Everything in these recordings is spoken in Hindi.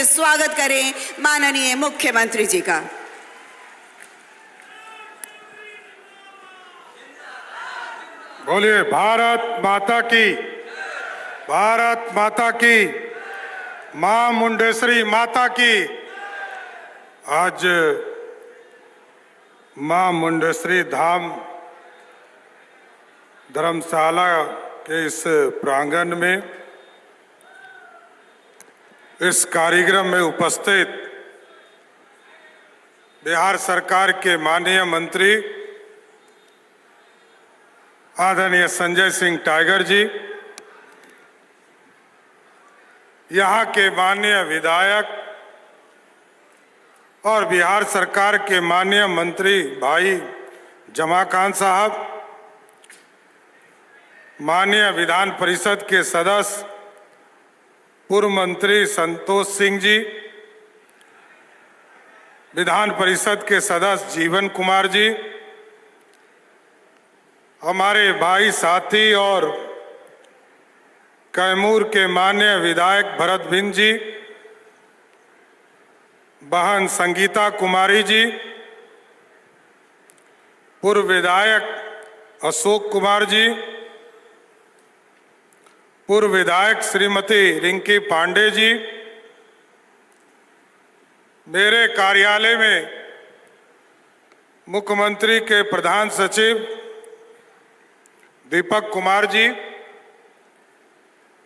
से स्वागत करें माननीय मुख्यमंत्री जी का। बोलिए भारत माता की, भारत माता की, मां मुंडेश्वरी माता की। आज मां मुंडेश्वरी धाम धर्मशाला के इस प्रांगण में इस कार्यक्रम में उपस्थित बिहार सरकार के माननीय मंत्री आदरणीय संजय सिंह टाइगर जी, यहाँ के माननीय विधायक और बिहार सरकार के माननीय मंत्री भाई जमा खान साहब, माननीय विधान परिषद के सदस्य पूर्व मंत्री संतोष सिंह जी, विधान परिषद के सदस्य जीवन कुमार जी, हमारे भाई साथी और कैमूर के माननीय विधायक भरत भिंड जी, बहन संगीता कुमारी जी, पूर्व विधायक अशोक कुमार जी, पूर्व विधायक श्रीमती रिंकी पांडे जी, मेरे कार्यालय में मुख्यमंत्री के प्रधान सचिव दीपक कुमार जी,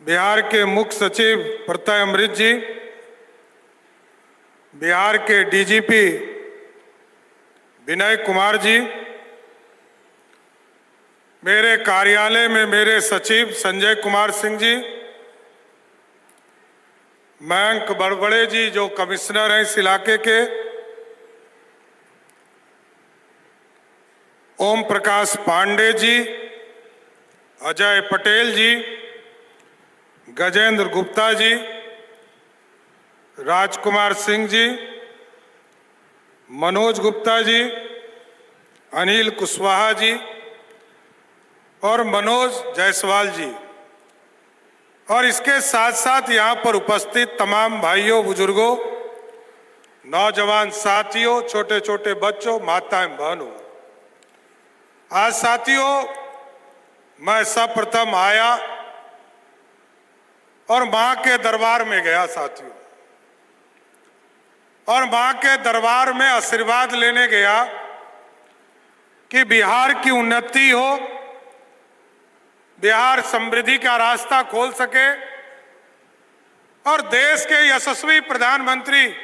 बिहार के मुख्य सचिव प्रत्यय अमृत जी, बिहार के डीजीपी विनय कुमार जी, मेरे कार्यालय में मेरे सचिव संजय कुमार सिंह जी, मयंक बड़बड़े जी जो कमिश्नर हैं इस इलाके के, ओम प्रकाश पांडे जी, अजय पटेल जी, गजेंद्र गुप्ता जी, राजकुमार सिंह जी, मनोज गुप्ता जी, अनिल कुशवाहा जी और मनोज जायसवाल जी, और इसके साथ साथ यहाँ पर उपस्थित तमाम भाइयों बुजुर्गों, नौजवान साथियों, छोटे छोटे बच्चों, माताएं बहनों, आज साथियों मैं सर्वप्रथम आया और मां के दरबार में गया साथियों, और मां के दरबार में आशीर्वाद लेने गया कि बिहार की उन्नति हो, बिहार समृद्धि का रास्ता खोल सके और देश के यशस्वी प्रधानमंत्री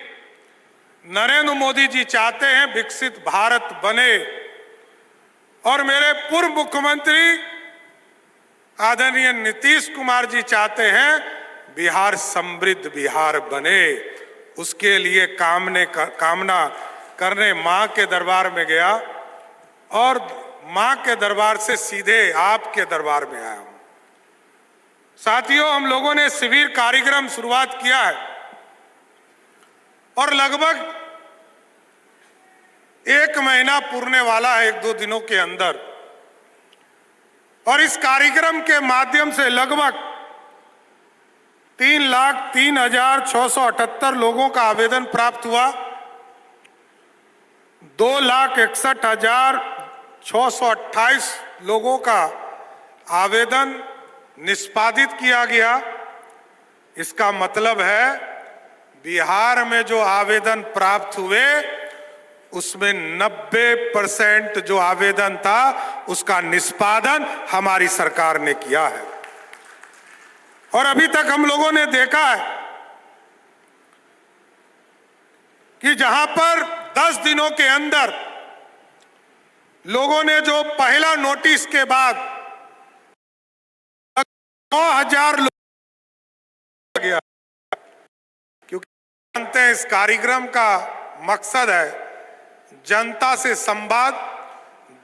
नरेंद्र मोदी जी चाहते हैं विकसित भारत बने, और मेरे पूर्व मुख्यमंत्री आदरणीय नीतीश कुमार जी चाहते हैं बिहार समृद्ध बिहार बने। उसके लिए कामना करने मां के दरबार में गया और मां के दरबार से सीधे आपके दरबार में आया हूं। साथियों, हम लोगों ने शिविर कार्यक्रम शुरुआत किया है और लगभग 1 महीना पूरने वाला है 1-2 दिनों के अंदर, और इस कार्यक्रम के माध्यम से लगभग 3,03,678 लोगों का आवेदन प्राप्त हुआ। 2,61,628 लोगों का आवेदन निष्पादित किया गया। इसका मतलब है बिहार में जो आवेदन प्राप्त हुए उसमें 90% जो आवेदन था उसका निष्पादन हमारी सरकार ने किया है। और अभी तक हम लोगों ने देखा है कि जहां पर 10 दिनों के अंदर लोगों ने जो पहला नोटिस के बाद 9,000 लोग गया, क्योंकि जानते हैं इस कार्यक्रम का मकसद है जनता से संवाद,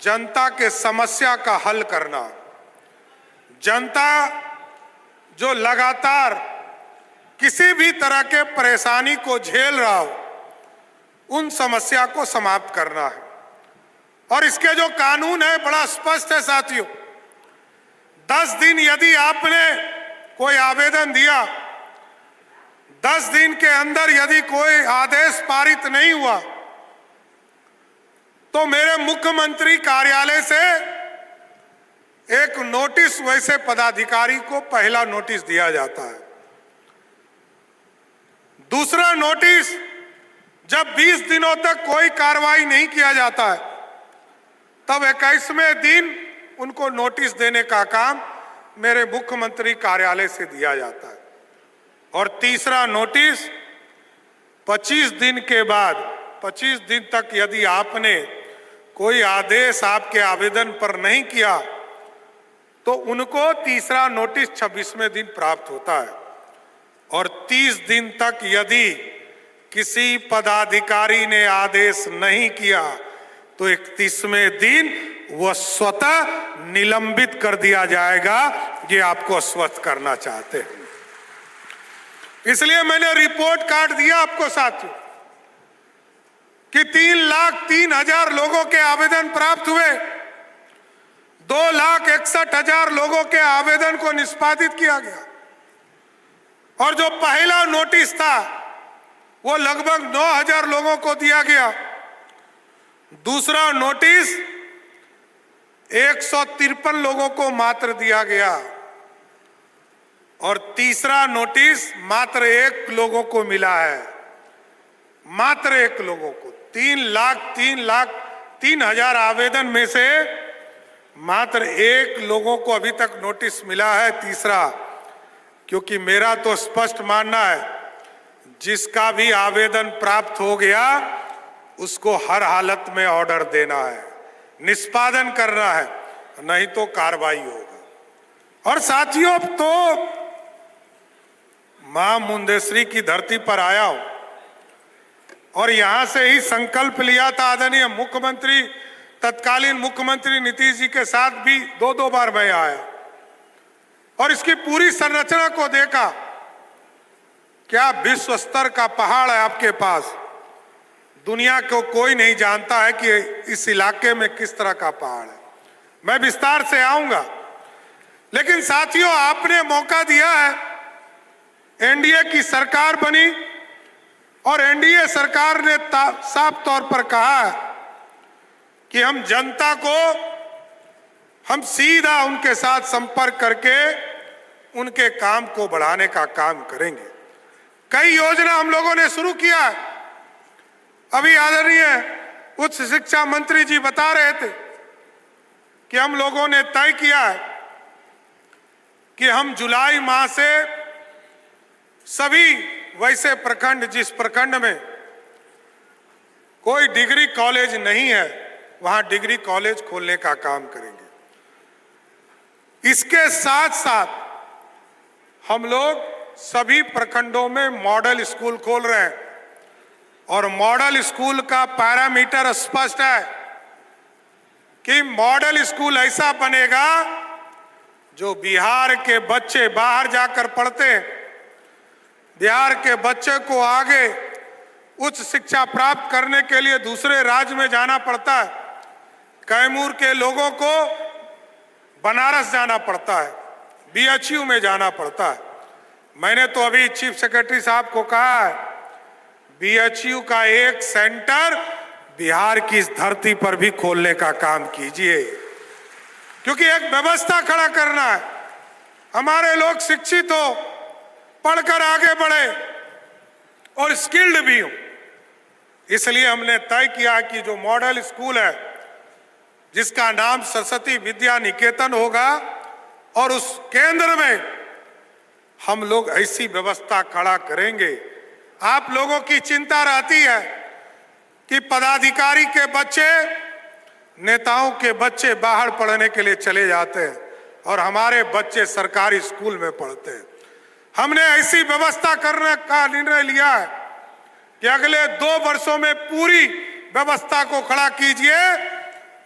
जनता के समस्या का हल करना। जनता जो लगातार किसी भी तरह के परेशानी को झेल रहा हो, उन समस्या को समाप्त करना है। और इसके जो कानून है बड़ा स्पष्ट है साथियों। 10 दिन यदि आपने कोई आवेदन दिया, 10 दिन के अंदर यदि कोई आदेश पारित नहीं हुआ तो मेरे मुख्यमंत्री कार्यालय से एक नोटिस वैसे पदाधिकारी को पहला नोटिस दिया जाता है। दूसरा नोटिस, जब 20 दिनों तक कोई कार्रवाई नहीं किया जाता है तब 21वें दिन उनको नोटिस देने का काम मेरे मुख्यमंत्री कार्यालय से दिया जाता है। और तीसरा नोटिस 25 दिन के बाद, 25 दिन तक यदि आपने कोई आदेश आपके आवेदन पर नहीं किया तो उनको तीसरा नोटिस 26वें दिन प्राप्त होता है। और 30 दिन तक यदि किसी पदाधिकारी ने आदेश नहीं किया तो 31वें दिन वह स्वतः निलंबित कर दिया जाएगा। ये आपको आश्वस्त करना चाहते हैं, इसलिए मैंने रिपोर्ट कार्ड दिया आपको साथियों कि 3,03,000 लोगों के आवेदन प्राप्त हुए, 2,61,000 लोगों के आवेदन को निष्पादित किया गया। और जो पहला नोटिस था वो लगभग 9,000 लोगों को दिया गया। दूसरा नोटिस 153 लोगों को मात्र दिया गया और तीसरा नोटिस मात्र 1 लोगों को मिला है, मात्र 1 लोगों को। 3,03,000 आवेदन में से मात्र 1 लोगों को अभी तक नोटिस मिला है, तीसरा। क्योंकि मेरा तो स्पष्ट मानना है जिसका भी आवेदन प्राप्त हो गया उसको हर हालत में ऑर्डर देना है, निष्पादन करना है, नहीं तो कार्रवाई होगा। और साथियों, अब तो मां मुंडेश्वरी की धरती पर आया हूं और यहां से ही संकल्प लिया था आदरणीय मुख्यमंत्री, तत्कालीन मुख्यमंत्री नीतीश जी के साथ भी 2-2 बार मैं आया और इसकी पूरी संरचना को देखा। क्या विश्व स्तर का पहाड़ है आपके पास, दुनिया को कोई नहीं जानता है कि इस इलाके में किस तरह का पहाड़ है। मैं विस्तार से आऊंगा, लेकिन साथियों आपने मौका दिया है, एनडीए की सरकार बनी और एनडीए सरकार ने साफ तौर पर कहा है कि हम जनता को, हम सीधा उनके साथ संपर्क करके उनके काम को बढ़ाने का काम करेंगे। कई योजना हम लोगों ने शुरू किया है। अभी आदरणीय उच्च शिक्षा मंत्री जी बता रहे थे कि हम लोगों ने तय किया है कि हम जुलाई माह से सभी वैसे प्रखंड, जिस प्रखंड में कोई डिग्री कॉलेज नहीं है, वहां डिग्री कॉलेज खोलने का काम करेंगे। इसके साथ साथ हम लोग सभी प्रखंडों में मॉडल स्कूल खोल रहे हैं और मॉडल स्कूल का पैरामीटर स्पष्ट है कि मॉडल स्कूल ऐसा बनेगा जो बिहार के बच्चे बाहर जाकर पढ़ते हैं, बिहार के बच्चे को आगे उच्च शिक्षा प्राप्त करने के लिए दूसरे राज्य में जाना पड़ता है, कैमूर के लोगों को बनारस जाना पड़ता है, बीएचयू में जाना पड़ता है। मैंने तो अभी चीफ सेक्रेटरी साहब को कहा है बीएचयू का एक सेंटर बिहार की इस धरती पर भी खोलने का काम कीजिए, क्योंकि एक व्यवस्था खड़ा करना है। हमारे लोग शिक्षित हो, पढ़कर आगे बढ़े और स्किल्ड भी हो। इसलिए हमने तय किया कि जो मॉडल स्कूल है जिसका नाम सरस्वती विद्या निकेतन होगा और उस केंद्र में हम लोग ऐसी व्यवस्था खड़ा करेंगे। आप लोगों की चिंता रहती है कि पदाधिकारी के बच्चे, नेताओं के बच्चे बाहर पढ़ने के लिए चले जाते हैं और हमारे बच्चे सरकारी स्कूल में पढ़ते हैं। हमने ऐसी व्यवस्था करने का निर्णय लिया है कि अगले 2 वर्षों में पूरी व्यवस्था को खड़ा कीजिए।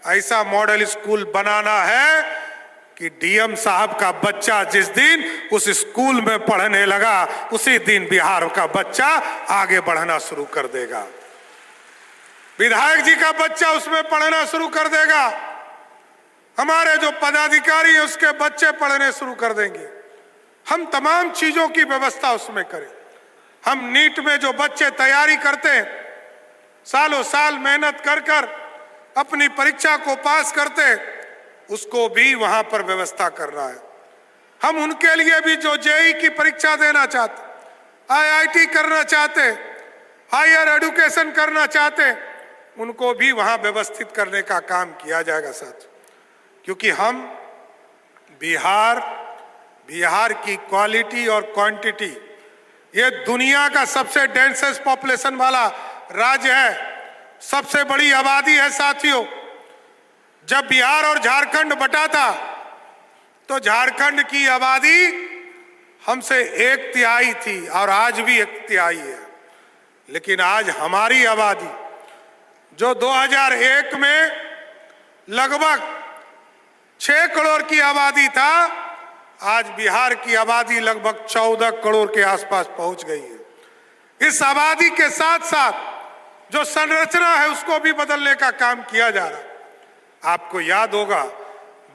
ऐसा मॉडल स्कूल बनाना है कि डीएम साहब का बच्चा जिस दिन उस स्कूल में पढ़ने लगा उसी दिन बिहार का बच्चा आगे बढ़ना शुरू कर देगा, विधायक जी का बच्चा उसमें पढ़ना शुरू कर देगा, हमारे जो पदाधिकारी हैं उसके बच्चे पढ़ने शुरू कर देंगे। हम तमाम चीजों की व्यवस्था उसमें करें। हम नीट में जो बच्चे तैयारी करते हैं, सालों साल मेहनत कर कर अपनी परीक्षा को पास करते, उसको भी वहां पर व्यवस्था कर रहा है। हम उनके लिए भी जो जेईई की परीक्षा देना चाहते, आईआईटी करना चाहते, हायर एजुकेशन करना चाहते, उनको भी वहां व्यवस्थित करने का काम किया जाएगा साथ। क्योंकि हम बिहार की क्वालिटी और क्वांटिटी, ये दुनिया का सबसे डेंसेस्ट पॉपुलेशन वाला राज्य है, सबसे बड़ी आबादी है साथियों। जब बिहार और झारखंड बटा था तो झारखंड की आबादी हमसे 1/3 थी और आज भी 1/3 है। लेकिन आज हमारी आबादी जो 2001 में लगभग 6 करोड़ की आबादी था, आज बिहार की आबादी लगभग 14 करोड़ के आसपास पहुंच गई है। इस आबादी के साथ साथ जो संरचना है उसको भी बदलने का काम किया जा रहा है। आपको याद होगा,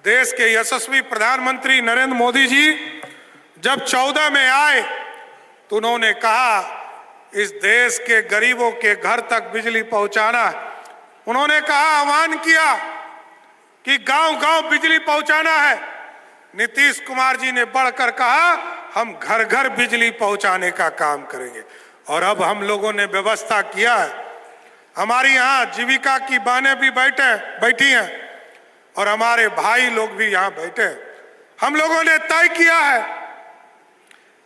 देश के यशस्वी प्रधानमंत्री नरेंद्र मोदी जी जब 14 में आए तो उन्होंने कहा इस देश के गरीबों के घर तक बिजली पहुंचाना है। उन्होंने कहा, आह्वान किया कि गांव-गांव बिजली पहुंचाना है। नीतीश कुमार जी ने बढ़कर कहा हम घर घर बिजली पहुंचाने का काम करेंगे। और अब हम लोगों ने व्यवस्था किया है, हमारी यहाँ जीविका की बहनें भी बैठी हैं और हमारे भाई लोग भी यहाँ बैठे हैं। हम लोगों ने तय किया है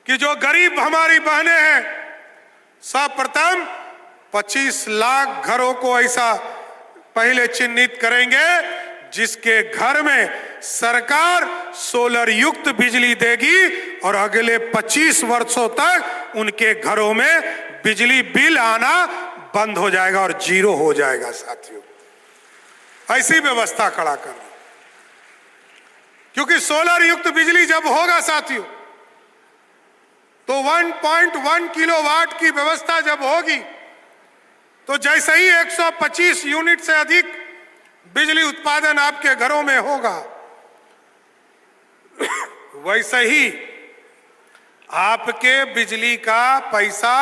कि जो गरीब हमारी बहनें हैं, सर्वप्रथम 25 लाख घरों को ऐसा पहले चिन्हित करेंगे जिसके घर में सरकार सोलर युक्त बिजली देगी और अगले 25 वर्षों तक उनके घरों में बिजली बिल आना बंद हो जाएगा और जीरो हो जाएगा साथियों। ऐसी व्यवस्था खड़ा करना, क्योंकि सोलर युक्त बिजली जब होगा साथियों तो 1.1 किलोवाट की व्यवस्था जब होगी तो जैसे ही 125 यूनिट से अधिक बिजली उत्पादन आपके घरों में होगा, वैसे ही आपके बिजली का पैसा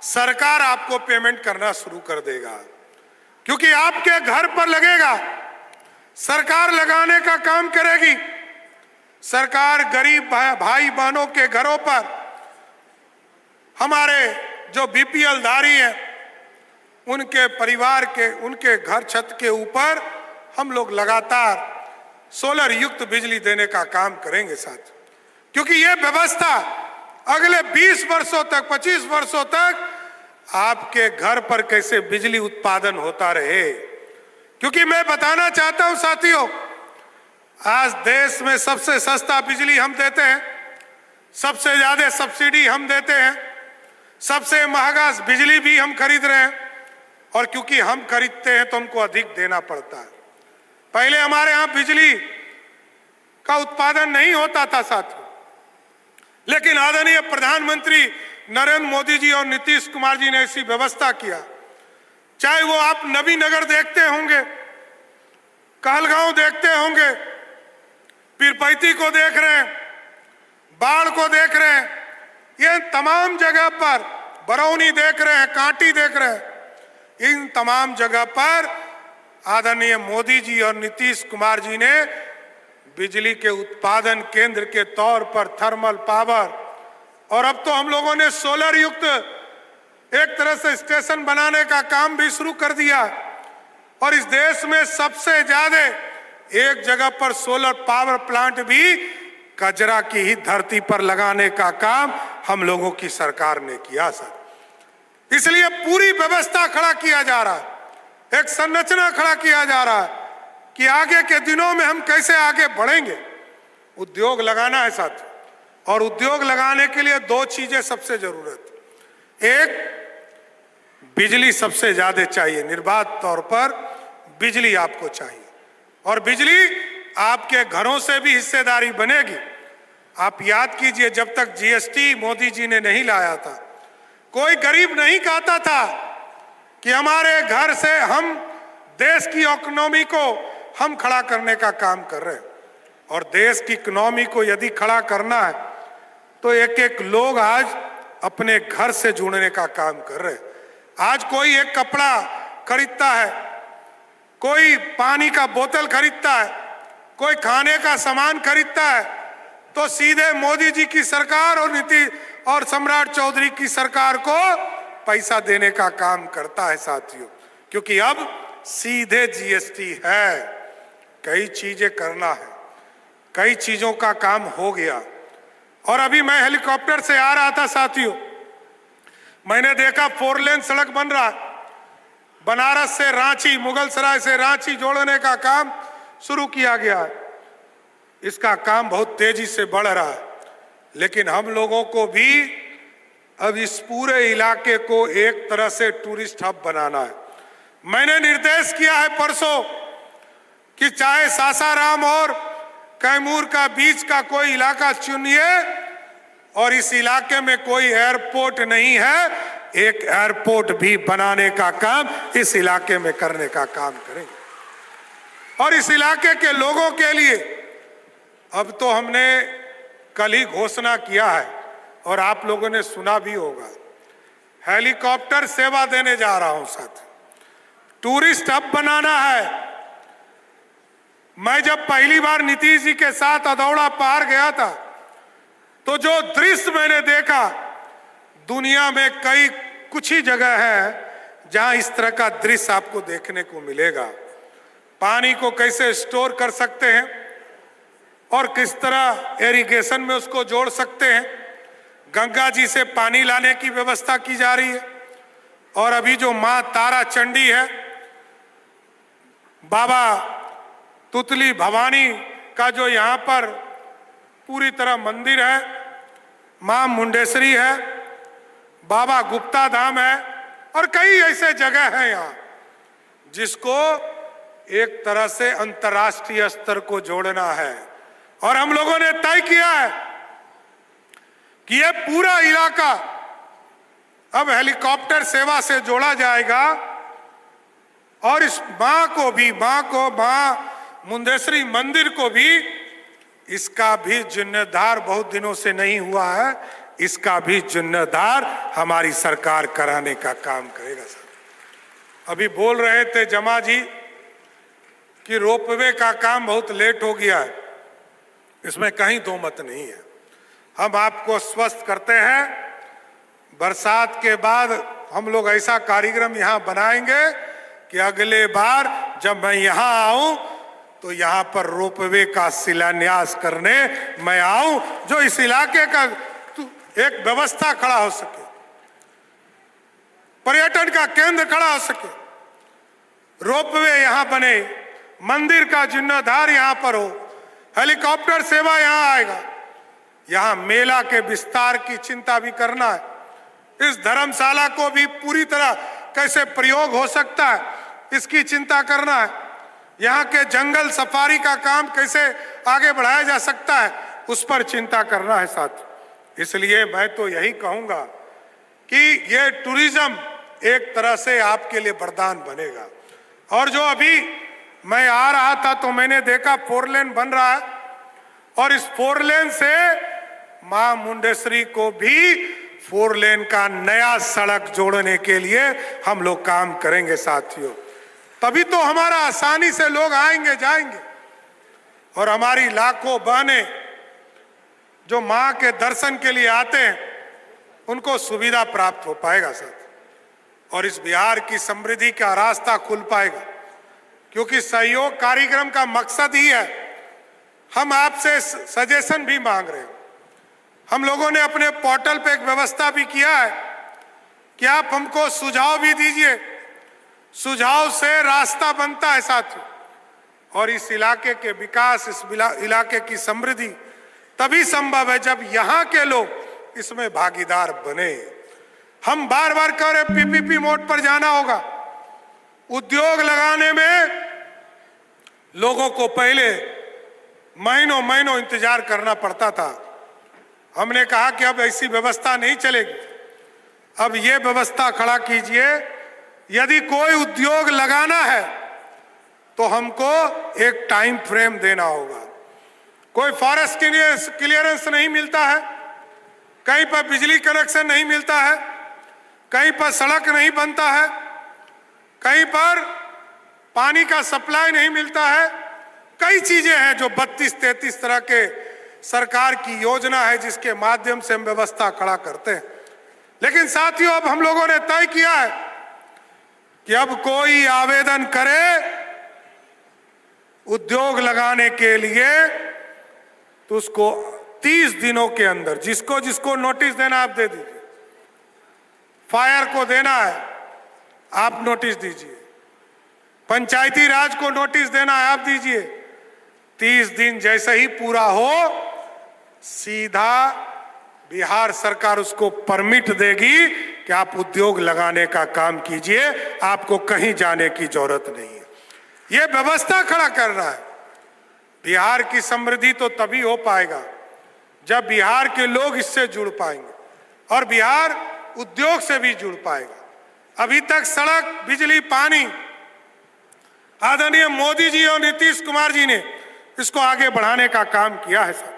सरकार आपको पेमेंट करना शुरू कर देगा। क्योंकि आपके घर पर लगेगा, सरकार लगाने का काम करेगी। सरकार गरीब भाई बहनों के घरों पर, हमारे जो बीपीएल धारी हैं उनके परिवार के, उनके घर छत के ऊपर हम लोग लगातार सोलर युक्त बिजली देने का काम करेंगे साथ। क्योंकि ये व्यवस्था अगले 20 वर्षों तक, 25 वर्षों तक आपके घर पर कैसे बिजली उत्पादन होता रहे। क्योंकि मैं बताना चाहता हूं साथियों, आज देश में सबसे सस्ता बिजली हम देते हैं, सबसे ज्यादा सब्सिडी हम देते हैं, सबसे महंगा बिजली भी हम खरीद रहे हैं। और क्योंकि हम खरीदते हैं तो हमको अधिक देना पड़ता है। पहले हमारे यहाँ बिजली का उत्पादन नहीं होता था साथियों, लेकिन आदरणीय प्रधानमंत्री नरेंद्र मोदी जी और नीतीश कुमार जी ने ऐसी व्यवस्था किया। चाहे वो आप नबीनगर देखते होंगे, कहलगांव देखते होंगे, पीरपैती को देख रहे हैं, बाढ़ को देख रहे हैं, ये तमाम जगह पर, बरौनी देख रहे हैं, कांटी देख रहे हैं, इन तमाम जगह पर आदरणीय मोदी जी और नीतीश कुमार जी ने बिजली के उत्पादन केंद्र के तौर पर थर्मल पावर, और अब तो हम लोगों ने सोलर युक्त एक तरह से स्टेशन बनाने का काम भी शुरू कर दिया। और इस देश में सबसे ज्यादा एक जगह पर सोलर पावर प्लांट भी कजरा की ही धरती पर लगाने का काम हम लोगों की सरकार ने किया सर। इसलिए पूरी व्यवस्था खड़ा किया जा रहा है, एक संरचना खड़ा किया जा रहा है कि आगे के दिनों में हम कैसे आगे बढ़ेंगे। उद्योग लगाना है साथ, और उद्योग लगाने के लिए 2 चीजें सबसे जरूरत है। एक, बिजली सबसे ज्यादा चाहिए, निर्बाध तौर पर बिजली आपको चाहिए, और बिजली आपके घरों से भी हिस्सेदारी बनेगी। आप याद कीजिए, जब तक जीएसटी मोदी जी ने नहीं लाया था, कोई गरीब नहीं कहता था कि हमारे घर से हम देश की इकोनॉमी को हम खड़ा करने का काम कर रहे हैं। और देश की इकोनॉमी को यदि खड़ा करना है तो एक एक लोग आज अपने घर से जुड़ने का काम कर रहे हैं। आज कोई एक कपड़ा खरीदता है, कोई पानी का बोतल खरीदता है, कोई खाने का सामान खरीदता है, तो सीधे मोदी जी की सरकार और नीतीश और सम्राट चौधरी की सरकार को पैसा देने का काम करता है साथियों। क्योंकि अब सीधे जीएसटी है, कई चीजें करना है, कई चीजों का काम हो गया। और अभी मैं हेलीकॉप्टर से आ रहा था साथियों, मैंने देखा 4 लेन सड़क बन रहा है। बनारस से रांची, मुगलसराय से रांची जोड़ने का काम शुरू किया गया है। इसका काम बहुत तेजी से बढ़ रहा है, लेकिन हम लोगों को भी अब इस पूरे इलाके को एक तरह से टूरिस्ट हब बनाना है। मैंने निर्देश किया है परसों कि चाहे सासाराम और कैमूर का बीच का कोई इलाका चुनिए, और इस इलाके में कोई एयरपोर्ट नहीं है, एक एयरपोर्ट भी बनाने का काम इस इलाके में करने का काम करेंगे। और इस इलाके के लोगों के लिए अब तो हमने कल ही घोषणा किया है और आप लोगों ने सुना भी होगा, हेलीकॉप्टर सेवा देने जा रहा हूं साथ। टूरिस्ट हब बनाना है। मैं जब पहली बार नीतीश जी के साथ अधौड़ा पार गया था, तो जो दृश्य मैंने देखा, दुनिया में कई कुछ ही जगह है जहां इस तरह का दृश्य आपको देखने को मिलेगा। पानी को कैसे स्टोर कर सकते हैं और किस तरह इरिगेशन में उसको जोड़ सकते हैं। गंगा जी से पानी लाने की व्यवस्था की जा रही है। और अभी जो मां तारा चंडी है, बाबा तुतली भवानी का जो यहाँ पर पूरी तरह मंदिर है, मां मुंडेश्वरी है, बाबा गुप्ता धाम है, और कई ऐसे जगह हैं यहाँ जिसको एक तरह से अंतर्राष्ट्रीय स्तर को जोड़ना है। और हम लोगों ने तय किया है कि ये पूरा इलाका अब हेलीकॉप्टर सेवा से जोड़ा जाएगा। और इस मां मुंडेश्वरी मंदिर को भी, इसका भी जीर्णोद्धार बहुत दिनों से नहीं हुआ है, इसका भी जीर्णोद्धार हमारी सरकार कराने का काम करेगा। सर अभी बोल रहे थे जमा जी कि रोपवे का काम बहुत लेट हो गया है, इसमें कहीं दो मत नहीं है। हम आपको स्वस्थ करते हैं, बरसात के बाद हम लोग ऐसा कार्यक्रम यहाँ बनाएंगे कि अगले बार जब मैं यहाँ आऊं तो यहाँ पर रोपवे का शिलान्यास करने मैं आऊं, जो इस इलाके का एक व्यवस्था खड़ा हो सके, पर्यटन का केंद्र खड़ा हो सके, रोपवे यहाँ बने, मंदिर का जीर्णोद्धार यहाँ पर हो, हेलीकॉप्टर सेवा यहाँ आएगा। यहाँ मेला के विस्तार की चिंता भी करना है, इस धर्मशाला को भी पूरी तरह कैसे प्रयोग हो सकता है इसकी चिंता करना है, यहाँ के जंगल सफारी का काम कैसे आगे बढ़ाया जा सकता है उस पर चिंता करना है साथ। इसलिए मैं तो यही कहूँगा कि ये टूरिज्म एक तरह से आपके लिए वरदान बनेगा। और जो अभी मैं आ रहा था तो मैंने देखा 4 लेन बन रहा है, और इस 4 लेन से मां मुंडेश्वरी को भी 4 लेन का नया सड़क जोड़ने के लिए हम लोग काम करेंगे साथियों। तभी तो हमारा आसानी से लोग आएंगे जाएंगे, और हमारी लाखों बहनें जो मां के दर्शन के लिए आते हैं उनको सुविधा प्राप्त हो पाएगा साथ। और इस बिहार की समृद्धि का रास्ता खुल पाएगा, क्योंकि सहयोग कार्यक्रम का मकसद ही है। हम आपसे सजेशन भी मांग रहे हैं। हम लोगों ने अपने पोर्टल पे एक व्यवस्था भी किया है कि आप हमको सुझाव भी दीजिए, सुझाव से रास्ता बनता है साथियों। और इस इलाके के विकास, इस इलाके की समृद्धि तभी संभव है जब यहाँ के लोग इसमें भागीदार बने। हम बार बार कह रहे पीपीपी मोड पर जाना होगा। उद्योग लगाने में लोगों को पहले महीनों महीनों इंतजार करना पड़ता था। हमने कहा कि अब ऐसी व्यवस्था नहीं चलेगी, अब ये व्यवस्था खड़ा कीजिए, यदि कोई उद्योग लगाना है तो हमको एक टाइम फ्रेम देना होगा। कोई फॉरेस्ट क्लियरेंस नहीं मिलता है, कहीं पर बिजली कनेक्शन नहीं मिलता है, कहीं पर सड़क नहीं बनता है, कहीं पर पानी का सप्लाई नहीं मिलता है। कई चीजें हैं जो 32-33 तरह के सरकार की योजना है जिसके माध्यम से हम व्यवस्था खड़ा करते हैं। लेकिन साथियों, अब हम लोगों ने तय किया है कि अब कोई आवेदन करे उद्योग लगाने के लिए तो उसको 30 दिनों के अंदर, जिसको जिसको नोटिस देना आप दे दीजिए। फायर को देना है आप नोटिस दीजिए, पंचायती राज को नोटिस देना है आप दीजिए। 30 दिन जैसे ही पूरा हो सीधा बिहार सरकार उसको परमिट देगी कि आप उद्योग लगाने का काम कीजिए, आपको कहीं जाने की जरूरत नहीं है। यह व्यवस्था खड़ा कर रहा है। बिहार की समृद्धि तो तभी हो पाएगा जब बिहार के लोग इससे जुड़ पाएंगे और बिहार उद्योग से भी जुड़ पाएगा। अभी तक सड़क, बिजली, पानी आदरणीय मोदी जी और नीतीश कुमार जी ने इसको आगे बढ़ाने का काम किया है साथ,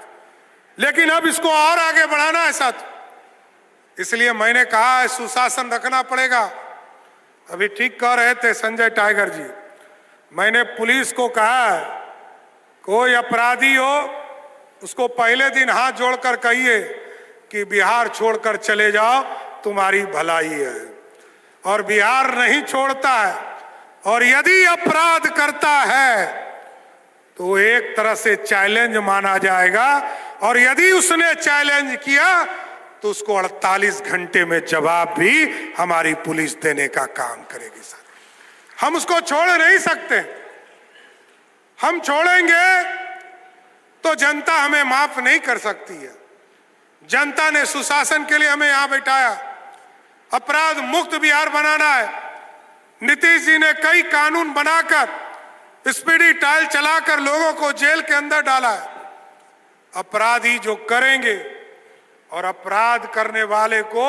लेकिन अब इसको और आगे बढ़ाना है साथ। इसलिए मैंने कहा है सुशासन रखना पड़ेगा। अभी ठीक कह रहे थे संजय टाइगर जी, मैंने पुलिस को कहा है कोई अपराधी हो उसको पहले दिन हाथ जोड़कर कहिए कि बिहार छोड़कर चले जाओ, तुम्हारी भलाई है। और बिहार नहीं छोड़ता है, और यदि अपराध करता है तो एक तरह से चैलेंज माना जाएगा, और यदि उसने चैलेंज किया तो उसको 48 घंटे में जवाब भी हमारी पुलिस देने का काम करेगी सर। हम उसको छोड़ नहीं सकते। हम छोड़ेंगे तो जनता हमें माफ नहीं कर सकती है। जनता ने सुशासन के लिए हमें यहां बैठाया, अपराध मुक्त बिहार बनाना है। नीतीश जी ने कई कानून बनाकर स्पीडी ट्रायल चलाकर लोगों को जेल के अंदर डाला है। अपराधी जो करेंगे और अपराध करने वाले को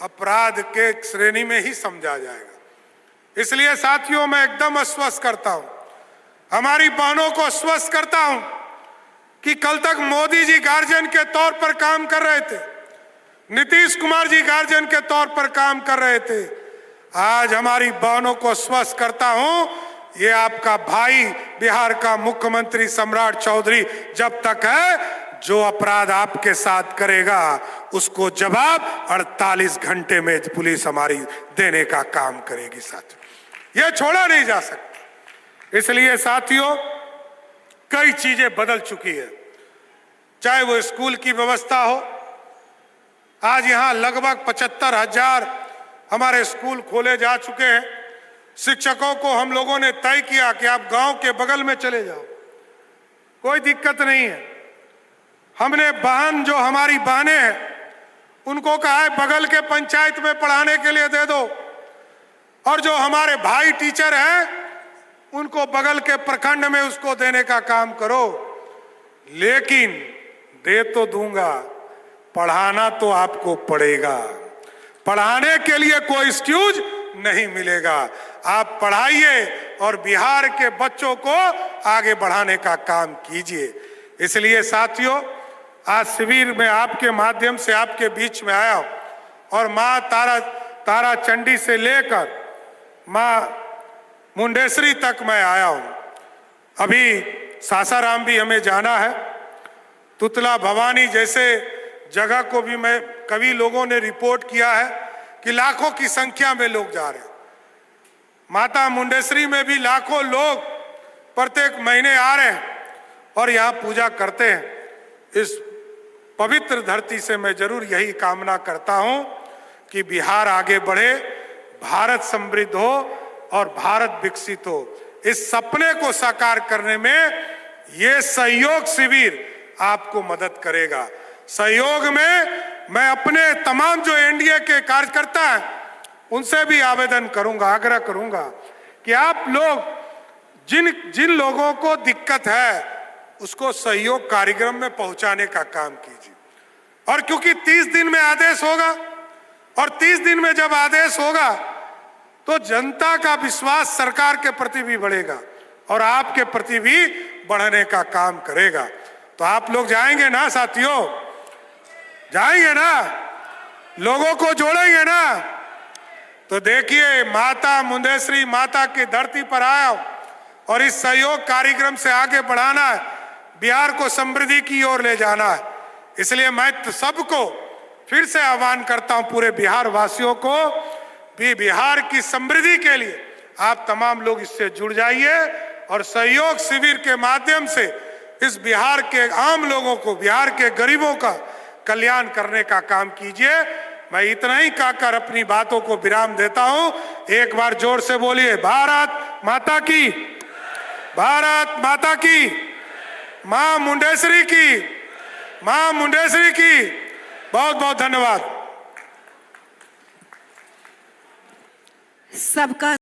अपराध के श्रेणी में ही समझा जाएगा। इसलिए साथियों, मैं एकदम आश्वस्त करता हूं, हमारी बहनों को आश्वस्त करता हूं कि कल तक मोदी जी गार्जियन के तौर पर काम कर रहे थे, नीतीश कुमार जी गार्जियन के तौर पर काम कर रहे थे। आज हमारी बहनों को आश्वस्त करता हूं, ये आपका भाई बिहार का मुख्यमंत्री सम्राट चौधरी जब तक है, जो अपराध आपके साथ करेगा उसको जवाब 48 घंटे में पुलिस हमारी देने का काम करेगी साथियों। ये छोड़ा नहीं जा सकता। इसलिए साथियों, कई चीजें बदल चुकी है, चाहे वो स्कूल की व्यवस्था हो। आज यहां लगभग 75,000 हमारे स्कूल खोले जा चुके हैं। शिक्षकों को हम लोगों ने तय किया कि आप गांव के बगल में चले जाओ, कोई दिक्कत नहीं है। हमने बहन, जो हमारी बहनें हैं, उनको कहा है बगल के पंचायत में पढ़ाने के लिए दे दो, और जो हमारे भाई टीचर हैं उनको बगल के प्रखंड में उसको देने का काम करो। लेकिन दे तो दूंगा, पढ़ाना तो आपको पड़ेगा। पढ़ाने के लिए कोई एक्सक्यूज नहीं मिलेगा। आप पढ़ाइए और बिहार के बच्चों को आगे बढ़ाने का काम कीजिए। इसलिए साथियों, आज शिविर में आपके माध्यम से आपके बीच में आया और माँ तारा चंडी से लेकर माँ मुंडेश्वरी तक मैं आया हूँ। अभी सासाराम भी हमें जाना है, तुतला भवानी जैसे जगह को भी मैं, कई लोगों ने रिपोर्ट किया है कि लाखों की संख्या में लोग जा रहे हैं। माता मुंडेश्वरी में भी लाखों लोग प्रत्येक महीने आ रहे हैं और यहाँ पूजा करते हैं। इस पवित्र धरती से मैं जरूर यही कामना करता हूँ कि बिहार आगे बढ़े, भारत समृद्ध हो और भारत विकसित हो। इस सपने को साकार करने में ये सहयोग शिविर आपको मदद करेगा। सहयोग में मैं अपने तमाम जो एनडीए के कार्यकर्ता हैं उनसे भी आवेदन करूंगा, आग्रह करूंगा कि आप लोग जिन लोगों को दिक्कत है उसको सहयोग कार्यक्रम में पहुंचाने का काम कीजिए। और क्योंकि 30 दिन में आदेश होगा, और 30 दिन में जब आदेश होगा तो जनता का विश्वास सरकार के प्रति भी बढ़ेगा और आपके प्रति भी बढ़ने का काम करेगा। तो आप लोग जाएंगे ना साथियों? जाएंगे ना, लोगों को जोड़ेंगे ना। तो देखिए, माता मुंडेश्वरी माता की धरती पर आया और इस सहयोग कार्यक्रम से आगे बढ़ाना है, बिहार को समृद्धि की ओर ले जाना है। इसलिए मैं सबको फिर से आह्वान करता हूं, पूरे बिहार वासियों को भी, बिहार की समृद्धि के लिए आप तमाम लोग इससे जुड़ जाइए और सहयोग शिविर के माध्यम से इस बिहार के आम लोगों को, बिहार के गरीबों का कल्याण करने का काम कीजिए। मैं इतना ही कहकर अपनी बातों को विराम देता हूं। एक बार जोर से बोलिए, भारत माता की, भारत माता की, मां मुंडेश्वरी की, मां मुंडेश्वरी की। बहुत बहुत धन्यवाद। सबका